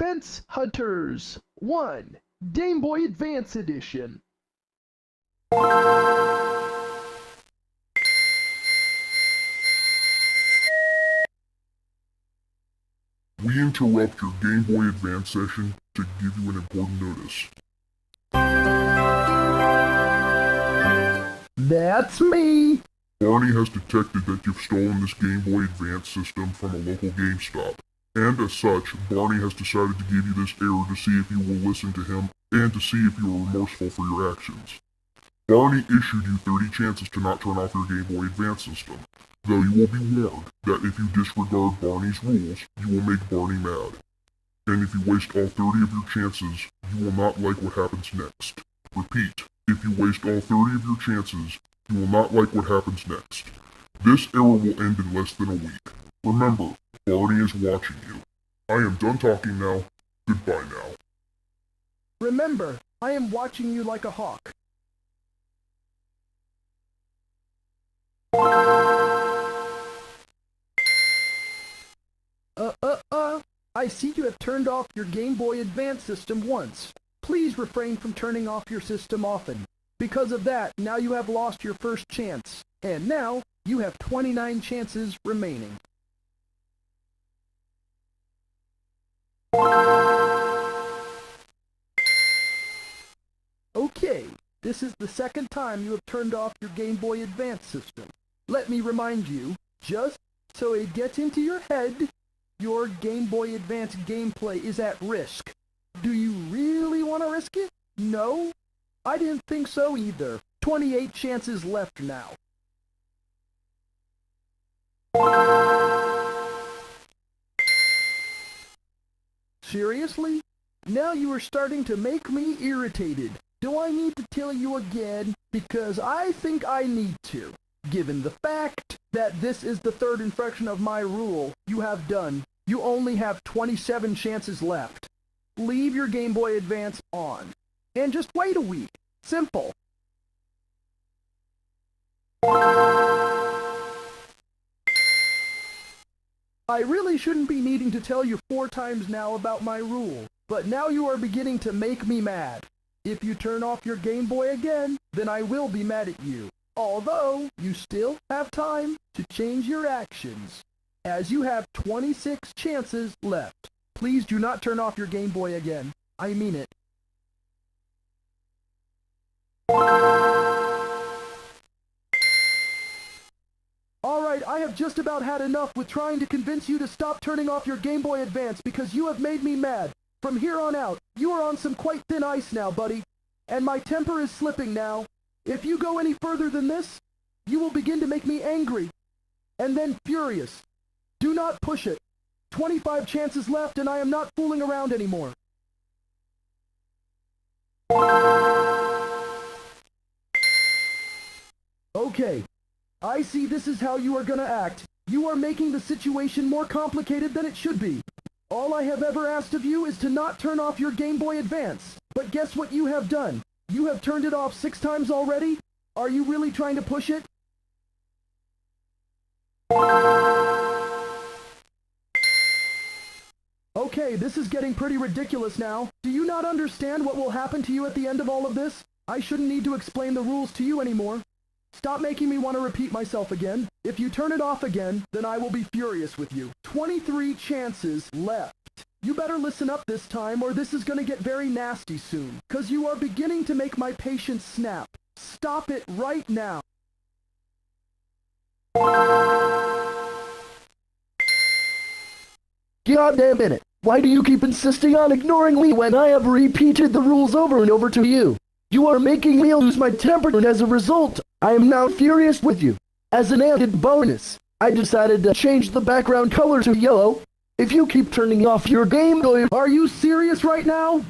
Fence Hunters 1 Game Boy Advance Edition. We interrupt your Game Boy Advance session to give you an important notice. That's me! Barney has detected that you've stolen this Game Boy Advance system from a local GameStop. And as such, Barney has decided to give you this error to see if you will listen to him and to see if you are remorseful for your actions. Barney issued you 30 chances to not turn off your Game Boy Advance system, though you will be warned that if you disregard Barney's rules, you will make Barney mad. And if you waste all 30 of your chances, you will not like what happens next. Repeat, if you waste all 30 of your chances, you will not like what happens next. This error will end in less than a week. Remember, Barney is watching you. I am done talking now. Goodbye now. Remember, I am watching you like a hawk. I see you have turned off your Game Boy Advance system once. Please refrain from turning off your system often. Because of that, now you have lost your first chance. And now, you have 29 chances remaining. Okay, this is the second time you have turned off your Game Boy Advance system. Let me remind you, just so it gets into your head, your Game Boy Advance gameplay is at risk. Do you really want to risk it? No? I didn't think so either. 28 chances left now. Seriously? Now you are starting to make me irritated. Do I need to tell you again? Because I think I need to. Given the fact that this is the third infraction of my rule you have done, you only have 27 chances left. Leave your Game Boy Advance on. And just wait a week. Simple. I really shouldn't be needing to tell you 4 times now about my rule, but now you are beginning to make me mad. If you turn off your Game Boy again, then I will be mad at you. Although, you still have time to change your actions, as you have 26 chances left. Please do not turn off your Game Boy again. I mean it. Alright, I have just about had enough with trying to convince you to stop turning off your Game Boy Advance because you have made me mad. From here on out, you are on some quite thin ice now, buddy. And my temper is slipping now. If you go any further than this, you will begin to make me angry. And then furious. Do not push it. 25 chances left and I am not fooling around anymore. Okay. I see this is how you are gonna act. You are making the situation more complicated than it should be. All I have ever asked of you is to not turn off your Game Boy Advance. But guess what you have done? You have turned it off 6 times already? Are you really trying to push it? Okay, this is getting pretty ridiculous now. Do you not understand what will happen to you at the end of all of this? I shouldn't need to explain the rules to you anymore. Stop making me want to repeat myself again. If you turn it off again, then I will be furious with you. 23 chances left. You better listen up this time or this is gonna get very nasty soon. 'Cause you are beginning to make my patience snap. Stop it right now. God damn it. Why do you keep insisting on ignoring me when I have repeated the rules over and over to you? You are making me lose my temper and as a result, I am now furious with you. As an added bonus, I decided to change the background color to yellow. If you keep turning off your Game Boy, are you serious right now?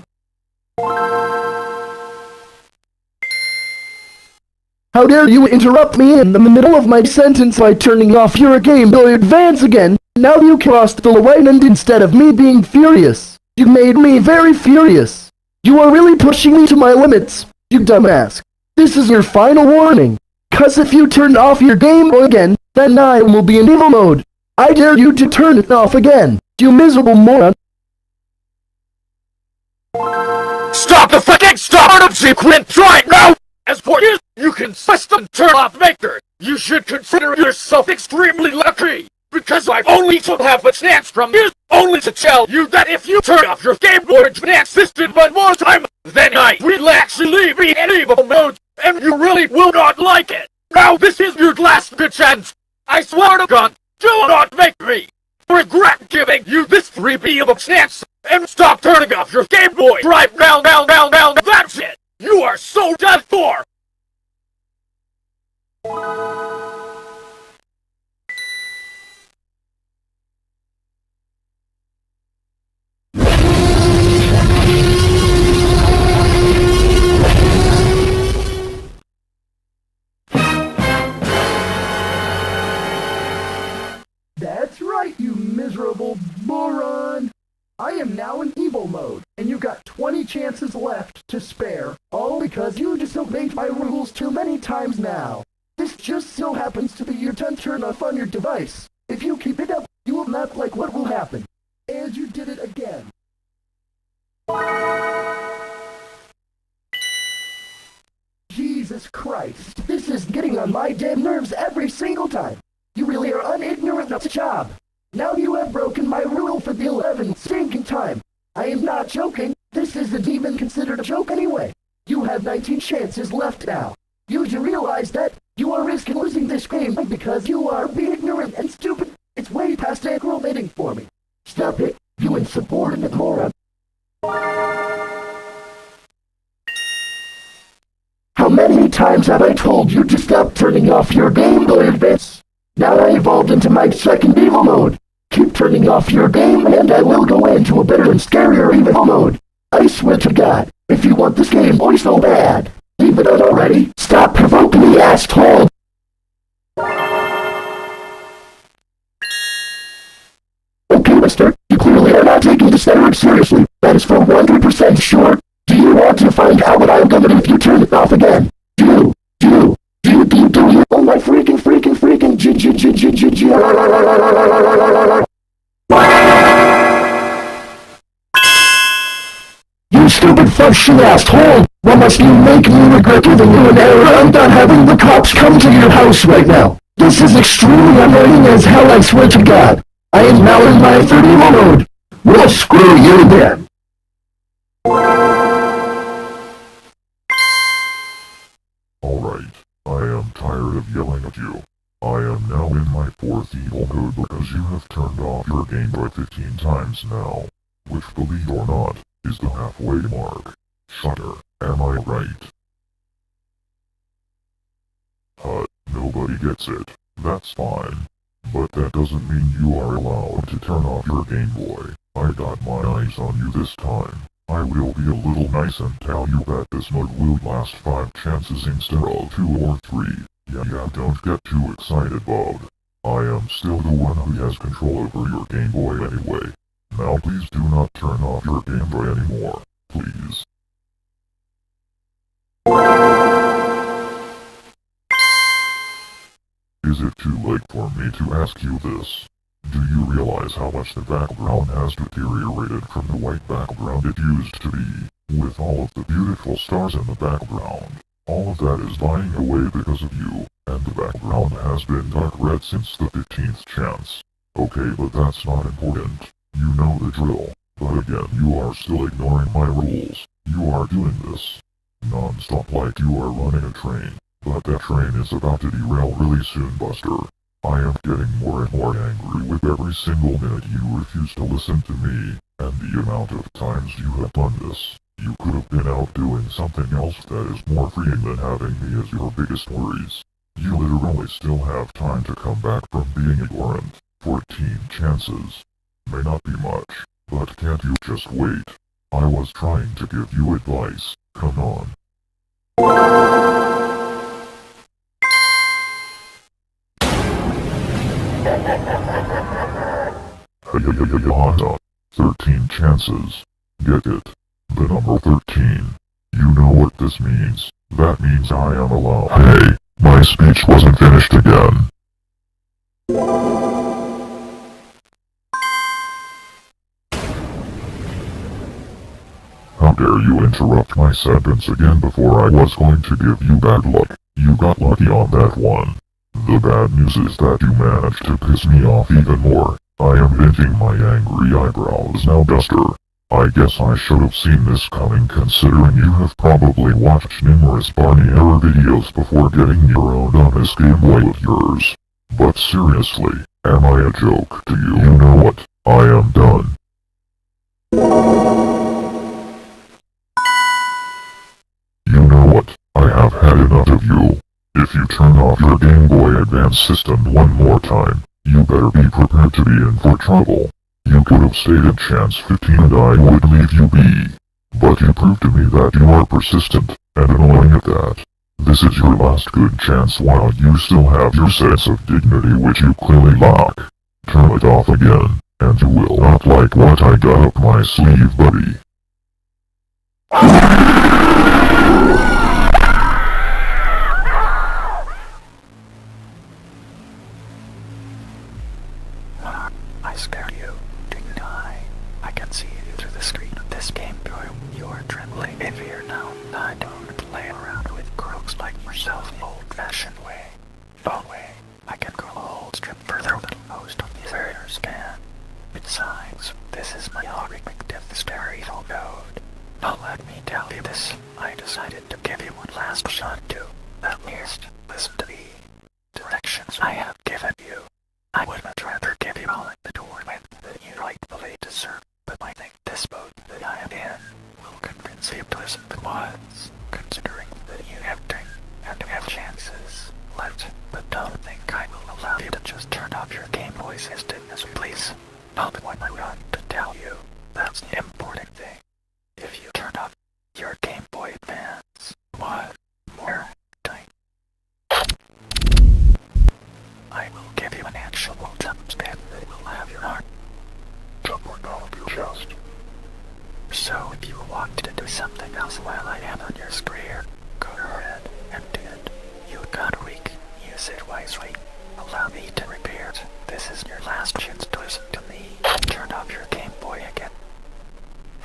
How dare you interrupt me in the middle of my sentence by turning off your Game Boy Advance again? Now you crossed the line and instead of me being furious, you made me very furious. You are really pushing me to my limits, you dumbass. This is your final warning. 'Cause if you turn off your Game Boy again, then I will be in evil mode. I dare you to turn it off again, you miserable moron. stop the fucking startup sequence right now! As for you can custom turn off makers. You should consider yourself extremely lucky, because I only to have a chance from you, only to tell you that if you turn off your Game Boy Advance system one more time, then I will actually be in evil mode, and you really will not like it. Now this is your last chance. I swear to God, do not make me regret giving you this freebie of a chance, and stop turning off your Game Boy right now, that's it! You are so done for! That's right, you miserable moron! I am now in evil mode, and you've got 20 chances left to spare, all because you disobeyed my rules too many times now. This just so happens to be your 10th turn off on your device. If you keep it up, you will not like what will happen. And you did it again. Jesus Christ, this is getting on my damn nerves every single time. You really are unignorant of the job. Now you have broken my rule for the 11th stinking time. I am not joking. This isn't even considered a joke anyway. You have 19 chances left now. You do realize that you are risking losing this game because you are being ignorant and stupid. It's way past aggravating for me. Stop it, you insubordinate moron. How many times have I told you to stop turning off your Game Boy Advance? Now I evolved into my second evil mode. Keep turning off your game and I will go into a better and scarier evil mode. I swear to God, if you want this Game Boy so bad, leave it out already. Stop provoking me, asshole. Okay, mister, you clearly are not taking this error seriously. That is for 100% sure. Do you want to find out what I'm gonna do if you turn it off again? Do you? Oh my freaking G. You stupid fucking asshole! Why must you make me regret giving you an error and not having the cops come to your house right now? This is extremely annoying as hell, I swear to God. I am now in my 30 mode. Well, screw you then. Alright, I am tired of yelling at you. I am now in my 4th evil mode because you have turned off your Game Boy 15 times now, which, believe it or not, is the halfway mark. Shudder, am I right? Nobody gets it. That's fine. But that doesn't mean you are allowed to turn off your Game Boy. I got my eyes on you this time. I will be a little nice and tell you that this mode will last 5 chances instead of 2 or 3. Yeah, don't get too excited, bud. I am still the one who has control over your Game Boy anyway. Now please do not turn off your Game Boy anymore. Please. Is it too late for me to ask you this? Do you realize how much the background has deteriorated from the white background it used to be, with all of the beautiful stars in the background? All of that is dying away because of you, and the background has been dark red since the 15th chance. Okay, but that's not important. You know the drill. But again, you are still ignoring my rules. You are doing this non-stop like you are running a train. But that train is about to derail really soon, Buster. I am getting more and more angry with every single minute you refuse to listen to me, and the amount of times you have done this. You could have been out doing something else that is more freeing than having me as your biggest worries. You literally still have time to come back from being ignorant. 14 chances. May not be much, but can't you just wait? I was trying to give you advice. Come on. Honda. 13 chances. Get it? The number 13. You know what this means. That means I am allowed. Hey, my speech wasn't finished again. How dare you interrupt my sentence again before I was going to give you bad luck. You got lucky on that one. The bad news is that you managed to piss me off even more. I am venting my angry eyebrows now, Duster. I guess I should have seen this coming, considering you have probably watched numerous Barney Error videos before getting your own on this Game Boy of yours. But seriously, am I a joke to you? You know what? I am done. You know what? I have had enough of you. If you turn off your Game Boy Advance system one more time, you better be prepared to be in for trouble. You could have stayed at chance 15 and I would leave you be. But you proved to me that you are persistent, and annoying at that. This is your last good chance while you still have your sense of dignity, which you clearly lack. Turn it off again, and you will not like what I got up my sleeve, buddy. I scared you, didn't I? I can see you through the screen of this Game Boy. You are trembling in fear now. I don't play around with crooks like yourself the old-fashioned way. Oh wait, I can go a whole strip further than most of these areas can. Besides, this is my algorithmic stereo code. Now let me tell you this, I decided to give you one last shot to, at least, listen to the directions I have given you. I would much rather give you all the torment that you rightfully deserve, but I think this boat that I am in will convince you to listen to once, considering that you have time and have chances left, but don't think I will allow you to just turn off your Game Boy system as you please. Not what I want to tell you, that's the important thing. If you turn off your Game Boy Advance one more time, I will give you an actual jumpscare that will have your heart jump right out of your chest. So if you want to do something else while I am on your screen, go ahead and do it. You got a week, use it wisely. Allow me to repair it. This is your last chance to listen to me. Turn off your Game Boy again.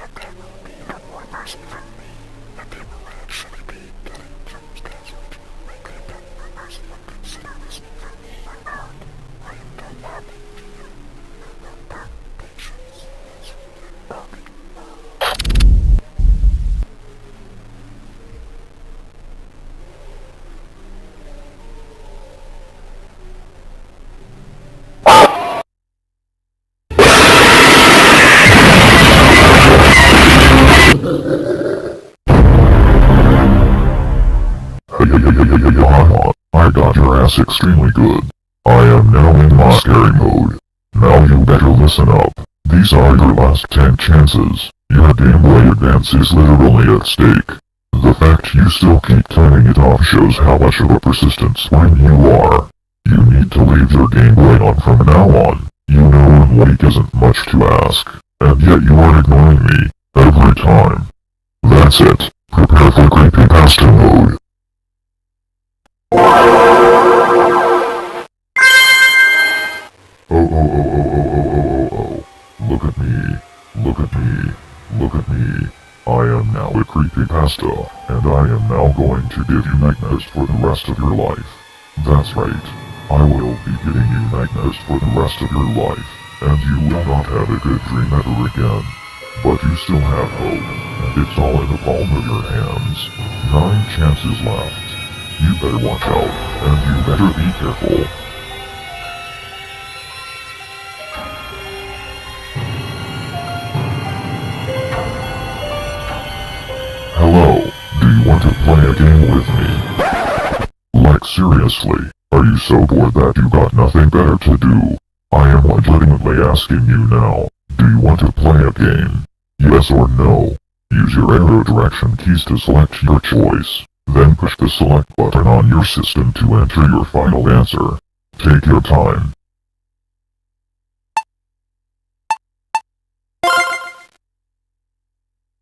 And there will be one more person from me, and they will actually be getting jumpscares which will make them one person consider listening for me. I am done laughing to you. Your patience is broken. I got your ass extremely good. I am now in my scary mode. Now you better listen up. These are your last 10 chances. Your Game Boy Advance is literally at stake. The fact you still keep turning it off shows how much of a persistent swine you are. You need to leave your Game Boy on from now on. You know 1 week isn't much to ask, and yet you are ignoring me every time. That's it. Prepare for creepypasta mode. Oh. Look at me. Look at me. Look at me. I am now a creepypasta, and I am now going to give you nightmares for the rest of your life. That's right. I will be giving you nightmares for the rest of your life, and you will not have a good dream ever again. But you still have hope, and it's all in the palm of your hands. 9 chances left. You better watch out, and you better be careful. Hello, do you want to play a game with me? Like seriously, are you so bored that you got nothing better to do? I am legitimately asking you now, do you want to play a game? Yes or no? Use your arrow direction keys to select your choice. Then push the select button on your system to enter your final answer. Take your time.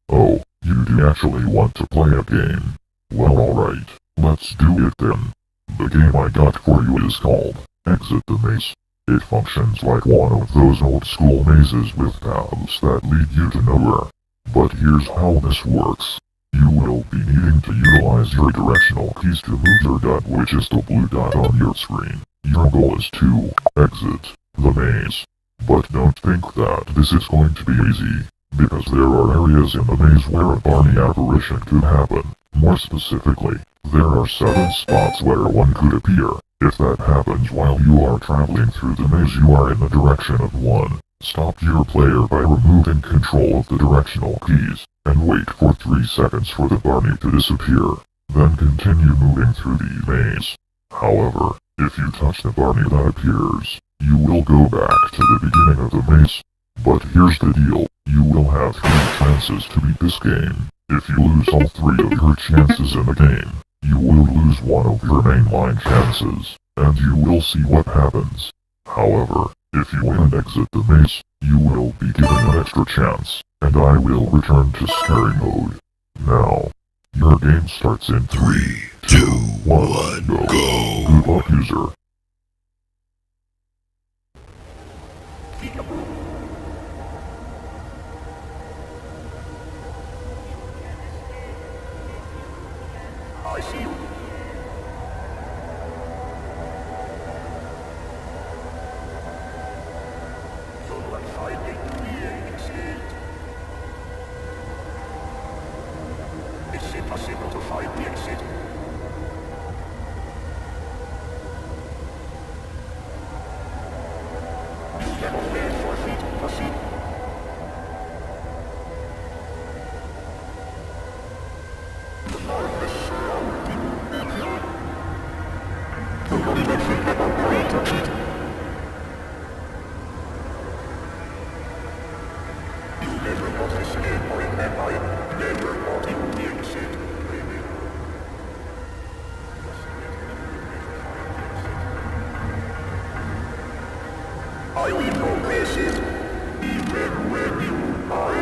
Oh, you do actually want to play a game. Well, alright, let's do it then. The game I got for you is called Exit the Maze. It functions like one of those old school mazes with paths that lead you to nowhere. But here's how this works. You will be needing to utilize your directional keys to move your dot, which is the blue dot on your screen. Your goal is to exit the maze. But don't think that this is going to be easy, because there are areas in the maze where a Barney apparition could happen. More specifically, there are 7 spots where one could appear. If that happens while you are traveling through the maze, you are in the direction of one. Stop your player by removing control of the directional keys, and wait for 3 seconds for the Barney to disappear. Then continue moving through the maze. However, if you touch the Barney that appears, you will go back to the beginning of the maze. But here's the deal, you will have 3 chances to beat this game. If you lose all 3 of your chances in the game, you will lose 1 of your mainline chances, and you will see what happens. However, if you win and exit the maze, you will be given an extra chance, and I will return to scary mode. Now, your game starts in 3, 2, 1, go. Good luck, user. I see you. So let's find the exit. Is it possible to find the exit? You can only forfeit the seat. I will know places, even when you are.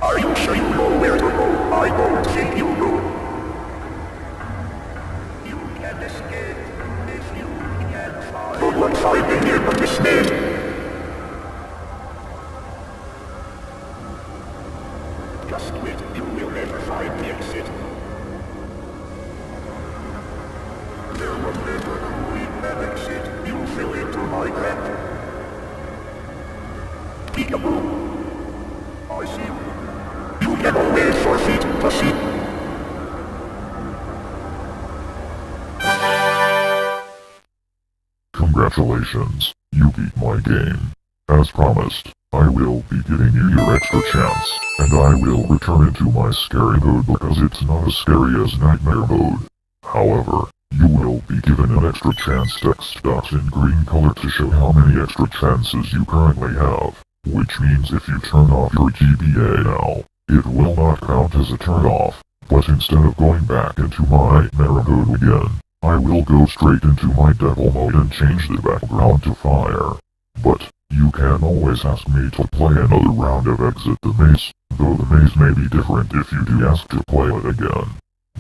Are you sure you know where to go? I don't think you do. You can escape if you can find. No one finding here but mistake. Just wait, you will never find the exit. There was never a quick exit. You fell into my trap. Peekaboo. I see you. You can only forfeit the seat. Congratulations, you beat my game. As promised, I will be giving you your extra chance, and I will return into my scary mode because it's not as scary as nightmare mode. However, you will be given an extra chance text box in green color to show how many extra chances you currently have, which means if you turn off your GBA now, it will not count as a turn off, but instead of going back into my nightmare mode again, I will go straight into my devil mode and change the background to fire. But, you can always ask me to play another round of Exit the Maze, though the maze may be different if you do ask to play it again.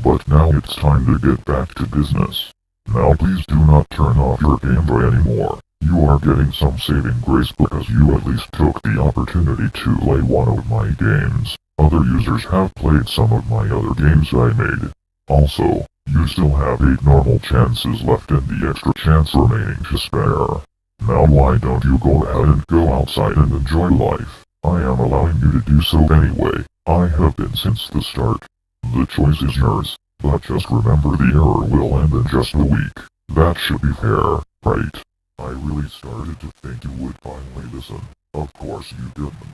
But now it's time to get back to business. Now please do not turn off your Game Boy anymore. You are getting some saving grace because you at least took the opportunity to play one of my games. Other users have played some of my other games I made. Also, you still have 8 normal chances left and the extra chance remaining to spare. Now why don't you go ahead and go outside and enjoy life? I am allowing you to do so anyway. I have been since the start. The choice is yours, but just remember the error will end in just a week. That should be fair, right? I really started to think you would finally listen. Of course you didn't.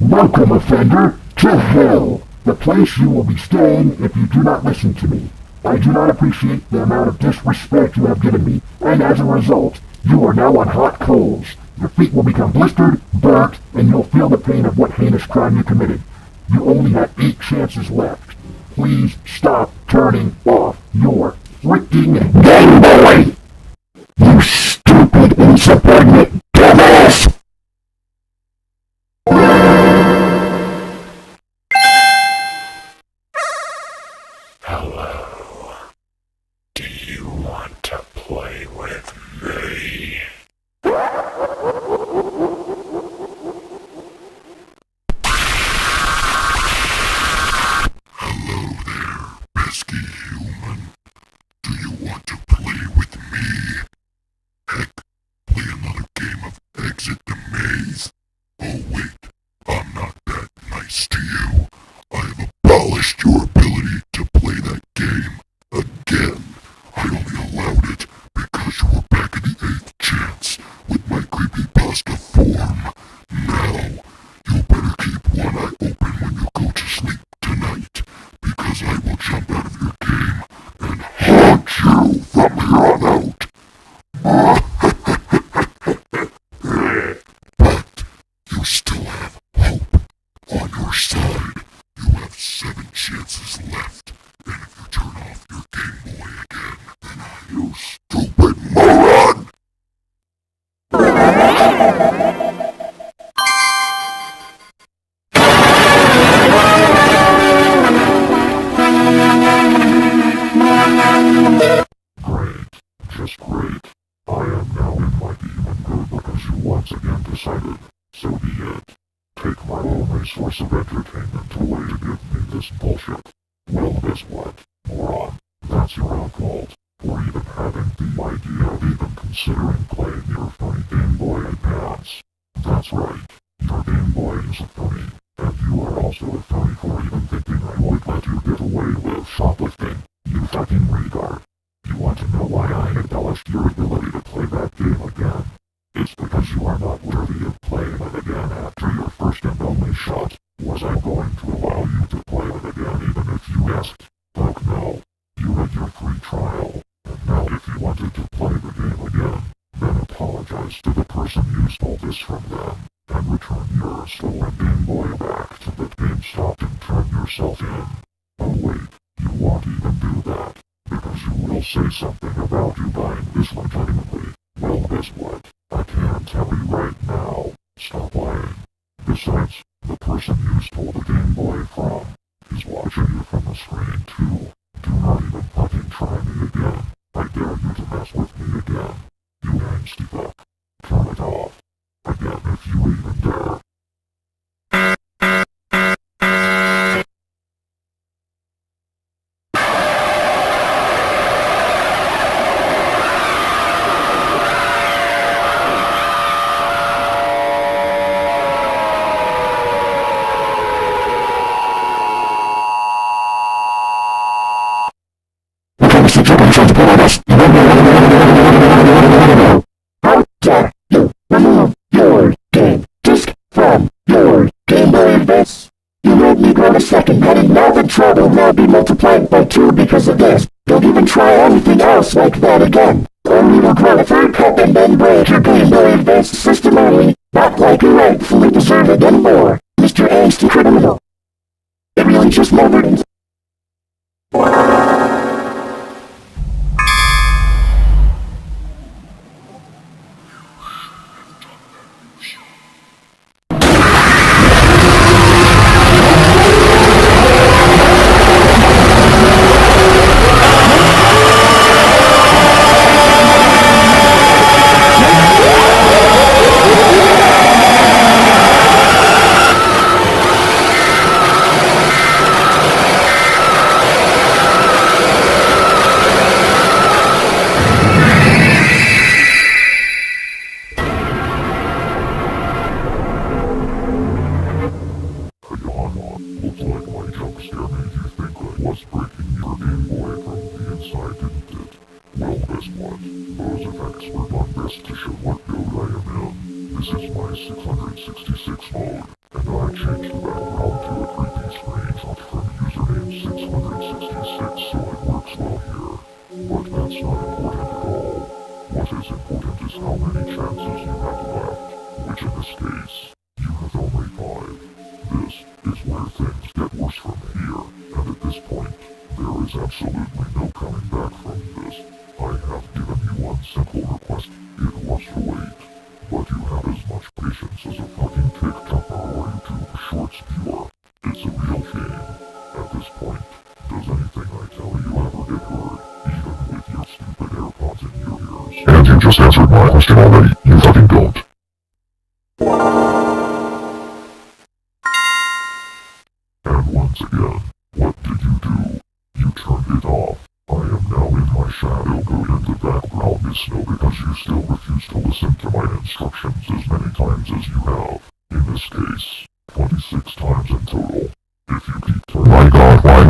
Welcome, offender, to hell, the place you will be staying if you do not listen to me. I do not appreciate the amount of disrespect you have given me, and as a result, you are now on hot coals. Your feet will become blistered, burnt, and you'll feel the pain of what heinous crime you committed. You only have 8 chances left. Please stop turning off your freaking Game Boy! You stupid, insubordinate dumbass! thanks to you, I have abolished your ability to play that game again. I only allowed it because you were back in the 8th chance with my creepypasta form. Now, you better keep one eye open when you go to sleep tonight, because I will jump out of your game and haunt you from here on out. But you still have hope on your side. You have 7 chances left, and if you turn off your Game Boy again, then you stupid moron! Great, just great. I am now in my demon mood because you once again decided. So be it. Take my only source of entertainment away to give me this bullshit. Well, guess what, moron? That's your own fault for even having the idea of even considering playing your Phony Game Boy Advance. That's right, your Game Boy is a phony, and you are also a phony for even thinking I would let you get away with shoplifting. You fucking retard. You want to know why I embellished your ability to play that game again? It's because you are not worthy of playing it again after your first and only shot. Was I going to allow you to play it again even if you asked? Fuck no. You had your free trial, and now if you wanted to play the game again, then apologize to the person you stole this from them, and return your stolen Game Boy back to the GameStop and turn yourself in. Oh wait, you won't even do that, because you will say something about you buying this legitimately. Well, guess what? I can tell you right now. Stop lying. Besides, the person you stole the Game Boy from is watching you from the screen too. Do not even fucking try me again. I dare you to mess with me again. You angsty fuck. Turn it off. Again if you even dare. How dare you remove your game disc from your Game Boy Advance? You made me go to second heading, now the trouble will be multiplied by 2 because of this. Don't even try anything else like that again. Only will grow a third cup and then break your Game Boy Advance system only, not like you rightfully deserve it anymore, Mr. Angsty Criminal. It really just never ends. Looks like my jump scare made you think I was breaking your Game Boy from the inside, didn't it? Well, guess what? Those effects were done best to show what mode I am in. This is my 666 mode, and I changed the background to a creepy screenshot from username 666 so it works well here. But that's not important at all. What is important is how many chances you have left, which in this case, you have only 5. This is where things get worse from here, and at this point, there is absolutely no coming back from this. I have given you one simple request. It was to wait. But you have as much patience as a fucking TikToker or YouTube Shorts viewer. It's a real shame. At this point, does anything I tell you ever get heard, even with your stupid AirPods in your ears? And you just answered my question already. You fucking don't. And once again, what did you do? You turned it off. I am now in my shadow mode and the background is snow because you still refuse to listen to my instructions as many times as you have. In this case, 26 times in total. If you keep turning... My god, why?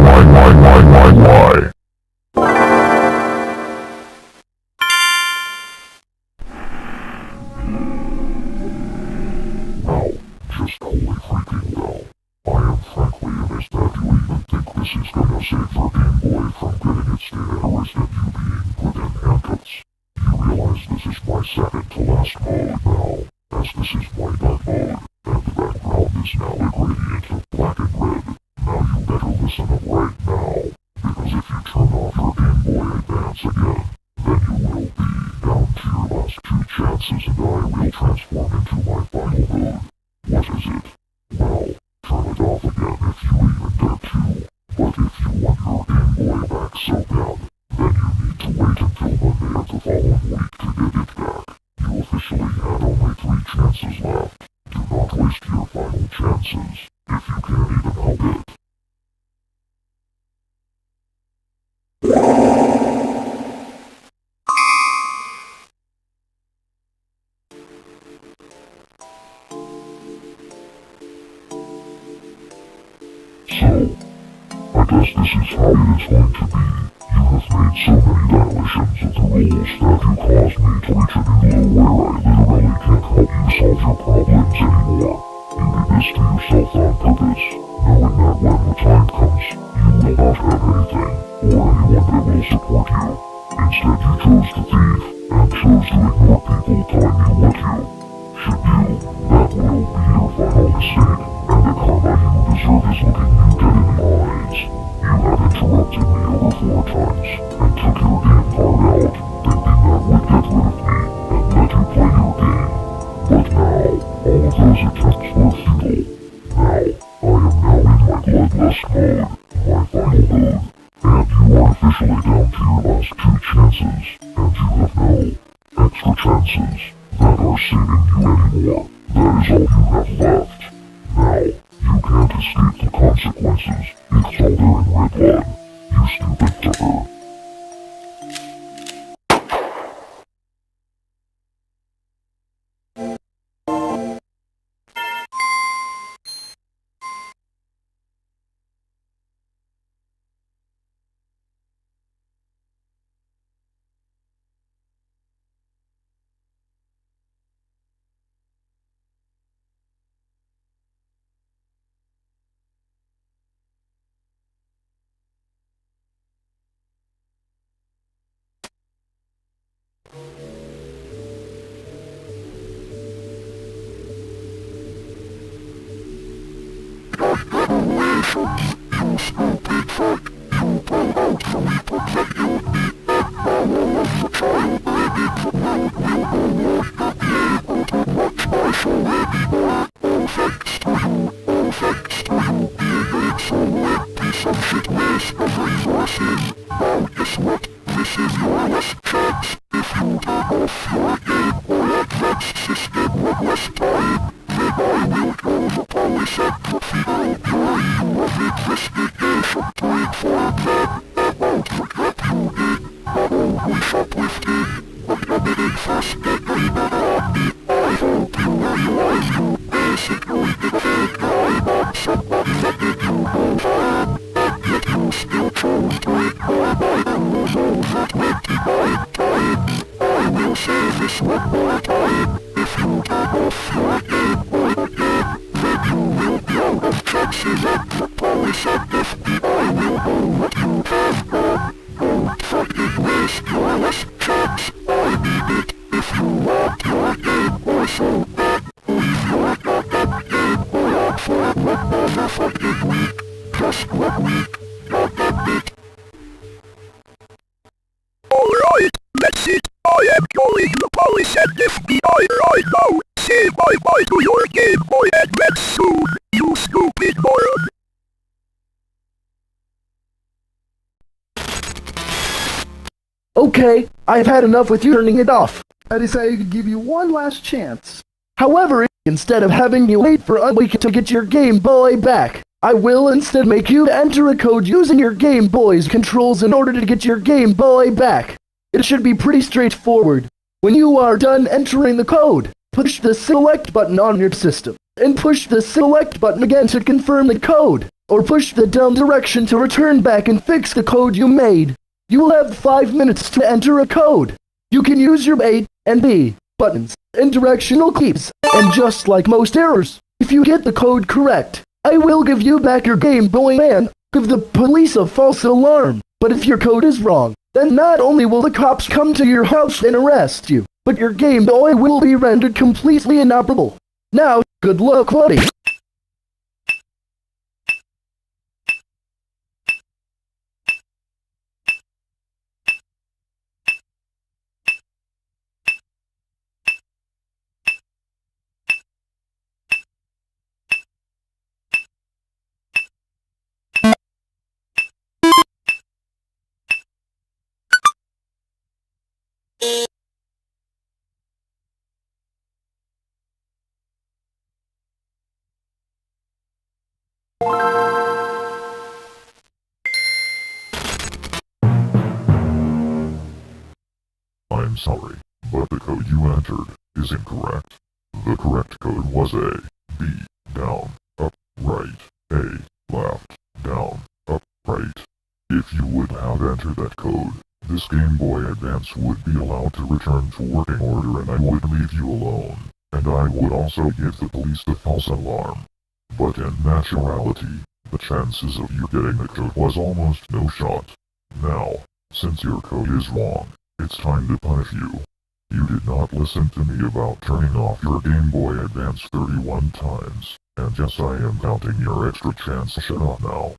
Now, just holy freaking well. I am frankly amazed that you even think this is gonna save your Game Boy from getting its data erased and you being put in handcuffs. You realize this is my second to last mode now, as this is my dark mode, and the background is now a gradient of black and red. Now you better listen up right now, because if you turn off your Game Boy Advance again, then you will be down to your last 2 chances and I will transform into my final mode. What is it? Well, turn it off again if you even dare to. But if you want your Game Boy back so bad, then you need to wait until Monday of the following week to get it back. You officially had only 3 chances left. Do not waste your final chances, if you can't even help it. So, I guess this is how it is going to be. You have made so many violations of the rules that you caused me to reach a new low where I literally can't help you solve your problems anymore. You did this to yourself on purpose, knowing that when the time comes, you will not have anything, or anyone that will support you. Instead you chose to thieve, and chose to ignore people telling you what you should do. That will be your final mistake, and the karma you deserve is looking you dead in the eyes. You have interrupted me over 4 times, and took your game card out, thinking that would get rid of me, and let you play your game. But now, all of those attempts were futile. Now, I am now in my bloodlust mode, my final mode, and you are officially down to your last 2 chances, and you have no extra chances that are saving you anymore. That is all you have left. Now, you can't escape the consequences. It's all there in red line. You stupid sucker. Alright, that's it. I am going to police and FBI right now. Say bye-bye to your Game Boy Advance soon, you stupid moron. Okay, I've had enough with you turning it off. I decided to give you one last chance. However, instead of having you wait for a week to get your Game Boy back, I will instead make you enter a code using your Game Boy's controls in order to get your Game Boy back. It should be pretty straightforward. When you are done entering the code, push the select button on your system. and push the select button again to confirm the code, or push the down direction to return back and fix the code you made. You will have 5 minutes to enter a code. You can use your A and B buttons and directional keys, and just like most errors, if you get the code correct, I will give you back your Game Boy and give the police a false alarm. But if your code is wrong, then not only will the cops come to your house and arrest you, but your Game Boy will be rendered completely inoperable. Now, good luck, buddy. I'm sorry, but the code you entered is incorrect. The correct code was A, B, down, up, right, A, left, down, up, right. If you would have entered that code, this Game Boy Advance would be allowed to return to working order and I would leave you alone. And I would also give the police the false alarm. But in actuality, the chances of you getting the code was almost no shot. Now, since your code is wrong, it's time to punish you. You did not listen to me about turning off your Game Boy Advance 31 times, and yes, I am counting your extra chance. Shut up now.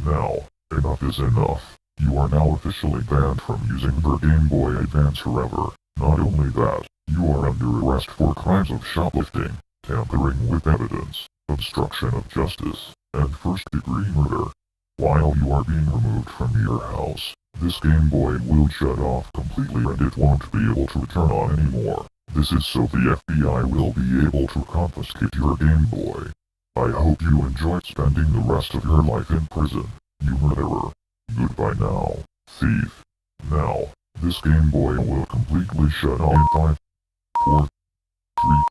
Now, enough is enough. You are now officially banned from using the Game Boy Advance forever. Not only that, you are under arrest for crimes of shoplifting, tampering with evidence, obstruction of justice, and first-degree murder. While you are being removed from your house, this Game Boy will shut off completely and it won't be able to turn on anymore. This is so the FBI will be able to confiscate your Game Boy. I hope you enjoyed spending the rest of your life in prison, you murderer. Goodbye now, thief. Now, this Game Boy will completely shut off in 5, 4, 3,